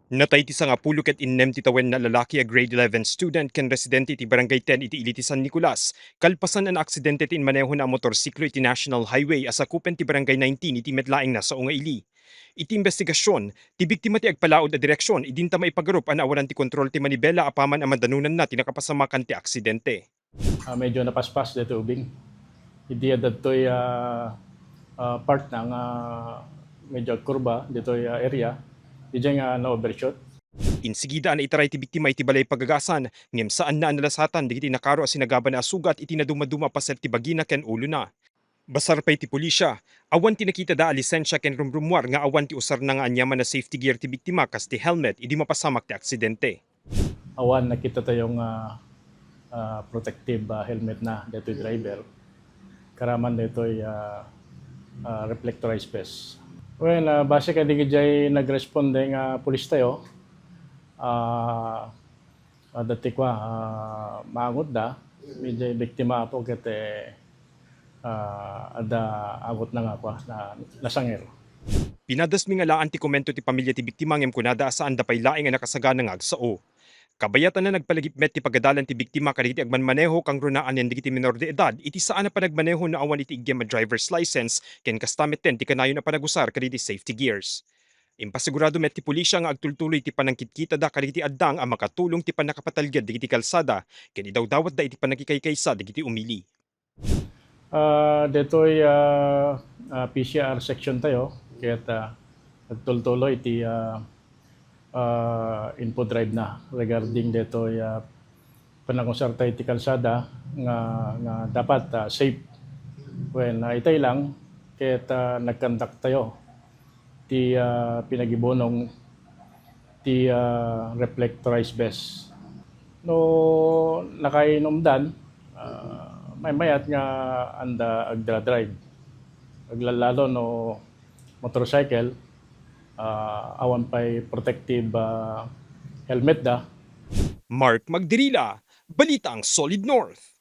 Natay ti nga pulo ket innem ti tawen na lalaki a grade 11 student ken residente iti barangay 10 iti Iliti San Nicolas. Kalpasan an aksidente ti maneho na motorsiklo iti National Highway asakupen ti barangay 19 iti medlaeng na sa Ili. Iti investigasyon, ti biktima ti agpalaod a direksyon idinta maipagarup an awalan ti kontrol ti manibela apaman a madanunan na ti nakapasamakan ti aksidente. Medyo napaspas dito ubing. Hindi dato'y part ng medyo kurba dito'y area. Di nga na-overshot. Insigida na itaray ti biktima iti balay pagagasan, ngem saan na nalasatan digiti nakaro a sinagaban na sugat iti naduma-duma paset ti bagina ken ulo na. Basar pay ti pulisya, awan ti nakita da a lisensya ken rumrumwar nga awan ti usar na nga anyaman na safety gear ti biktima kas ti helmet idi mapasamak ti aksidente. Awan nakita tayong protective helmet na dito'y driver. Karaman dito'y reflectorized vest. Well, base ka di jay nag-responde nga pulis tayo. Dati kwa maangot da, medyo biktima po kete ada agot na nga kwa na nasangir. Pinadasmi nga laan ti komento ti pamilya ti biktima ngem kunada saan dapay laing nga nakasagana nga agsao. Kabayatan na nagpalagipmet ti pagadalan ti biktima kadagiti agmanmaneho kang runaan yan digiti minor de edad iti saan na panagmaneho na awan iti igyem a driver's license ken kastamit ten ti kanayon na panagusar kadagiti safety gears. Impasigurado met ti pulisya nga agtultuloy ti panangkitkita da kadagiti addang a makatulong ti panakapatalged digiti kalsada ken idawdawat da iti panagikaykaysa digiti umili. Dito'y PCR section tayo kaya nagtultuloy iti info drive na regarding dito panangusar tayo ti kalsada nga dapat safe. When itay lang kaya nagkandak tayo ti pinagibonong ti reflectorized vest. No nakainomdan may mayat nga anda agdra-drive. Aglalalo no motorcycle awan pa'y protective helmet da. Mark Magdirila, Balitang Solid North.